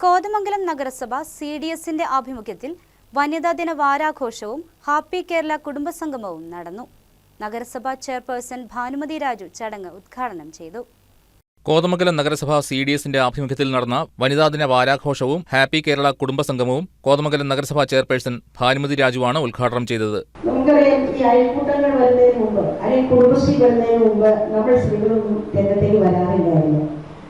കോതമംഗലം നഗരസഭ CDSന്റെ ആഭിമുഖ്യത്തിൽ വനിതാ ദിന വാരാഘോഷവും ഹാപ്പി കേരള കുടുംബസംഗമവും നടന്നു. നഗരസഭാ ചെയർപേഴ്സൺ ഭാനുമതി രാജു ചടങ്ങ് ഉദ്ഘാടനം ചെയ്തു. കോതമംഗലം നഗരസഭ CDSന്റെ ആഭിമുഖ്യത്തിൽ നടന്ന വനിതാ ദിന വാരാഘോഷവും ഹാപ്പി കേരള കുടുംബസംഗമവും കോതമംഗലം നഗരസഭാ ചെയർപേഴ്സൺ ഭാനുമതി രാജുവാണ് ഉദ്ഘാടനം ചെയ്തത്. നമുക്കറിയാം, ഈ അയൽക്കൂട്ടങ്ങൾ വരുന്നതിന് മുമ്പ് അല്ലെങ്കിൽ കുടുംബശ്രീ വരുന്നതിന് മുമ്പ് നമ്മൾ സ്ത്രീകളൊന്നും രംഗത്തേക്ക് വരാറില്ലായിരുന്നു.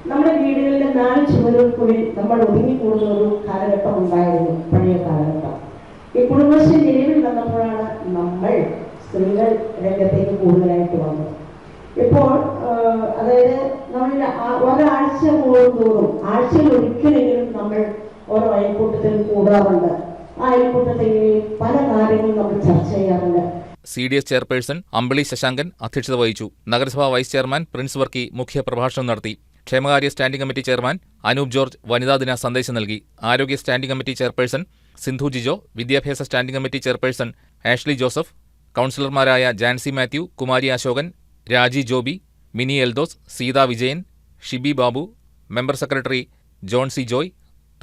നമ്മുടെ വീടുകളിലെ 4 ചുവരുകൾക്കുള്ളിൽ നമ്മൾ ഒതുങ്ങിക്കൂടുന്ന ഒരു കാലഘട്ടം ഉണ്ടായിരുന്നു, പഴയ കാലഘട്ടം. ഈ കുടുംബശ്രീ നിലവിൽ വന്നപ്പോഴാണ് നമ്മൾ സ്ത്രീകൾ രംഗത്തേക്ക് കൂടുതലായിട്ട് വന്നത്. ഇപ്പോൾ അതായത് നമ്മൾ ഒരാഴ്ച കൂടുന്തോറും ആഴ്ചയിൽ ഒരിക്കലെങ്കിലും നമ്മൾ ഓരോ അയൽക്കൂട്ടത്തിൽ കൂടാറുണ്ട്. ആ അയൽക്കൂട്ടത്തിൽ പല കാര്യങ്ങളും നമ്മൾ ചർച്ച ചെയ്യാറുണ്ട്. CDS ചെയർപേഴ്സൺ അമ്പിളി ശശാങ്കൻ അധ്യക്ഷത വഹിച്ചു. നഗരസഭാ വൈസ് ചെയർമാൻ പ്രിൻസ് വർക്കി മുഖ്യ പ്രഭാഷണം നടത്തി. ക്ഷേമകാര്യ standing committee chairman Anoop George വനിതാ ദിന സന്ദേശം നൽകി. ആരോഗ്യ standing committee chairperson Sindhu Jijo, വിദ്യാഭ്യാസ standing committee chairperson Ashley Joseph, കൗൺസിലർമാരായ ജാൻസി മാത്യു, കുമാരി അശോകൻ, രാജി ജോബി, മിനി എൽദോസ്, സീതാ വിജയൻ, ഷിബി ബാബു, മെമ്പർ സെക്രട്ടറി ജോൺ സി ജോയ്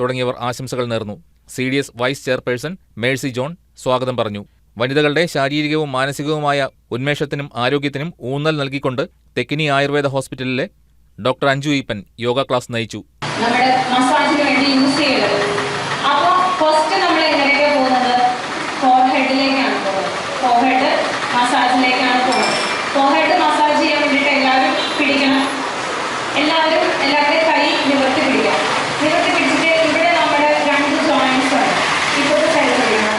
തുടങ്ങിയവർ ആശംസകൾ നേർന്നു. CDS vice chairperson Mercy John സ്വാഗതം പറഞ്ഞു. വനിതകളുടെ ശാരീരികവും മാനസികവുമായ ഉന്മേഷത്തിനും ആരോഗ്യത്തിനും ഊന്നൽ നൽകിക്കൊണ്ട് തെക്കിനി ആയുർവേദ ഹോസ്പിറ്റലിലെ ഡോക്ടർ അഞ്ജു ഈപ്പൻ യോഗ ക്ലാസ് നയിച്ചു. നമ്മുടെ മസാജിന് വേണ്ടി യൂസ് ചെയ്യുന്നത്. അപ്പോൾ ഫസ്റ്റ് നമ്മൾ എങ്ങനെയൊക്കെ പോകുന്നത്? ഫോർഹെഡിലേക്കാണ് പോകുന്നത്. ഫോർഹെഡ് മസാജിലേക്കാണ് പോകുന്നത്. ഫോർഹെഡ് മസാജ് ചെയ്യാൻ വേണ്ടിയിട്ട് എല്ലാവരും പിടിക്കണം. എല്ലാവരുടെയും കൈ നിവർത്തി പിടിക്കാം. നിവർത്തി പിടിച്ചിട്ട് ഇവിടെ നമ്മുടെ 2 ജോയിൻസ് ആണ്. ഇപ്പോഴത്തെ സൈഡ് പിടിക്കണം.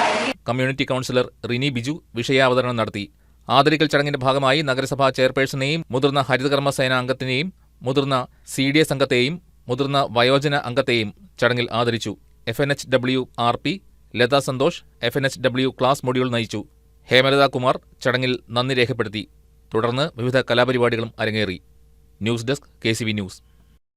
കമ്മ്യൂണിറ്റി കൗൺസിലർ റിനി ബിജു വിഷയാവതരണം നടത്തി. ആദരിക്കൽ ചടങ്ങിന്റെ ഭാഗമായി നഗരസഭാ ചെയർപേഴ്സണെയും മുതിർന്ന ഹരിതകർമ്മ സേന അംഗത്തിനെയും മുതിർന്ന CDS അംഗത്തെയും മുതിർന്ന വയോജന അംഗത്തെയും ചടങ്ങിൽ ആദരിച്ചു. FNHW RP Latha Santhosh FNHW class module നയിച്ചു. ഹേമലത കുമാർ ചടങ്ങിൽ നന്ദി രേഖപ്പെടുത്തി. തുടർന്ന് വിവിധ കലാപരിപാടികളും അരങ്ങേറി. News desk KCV news.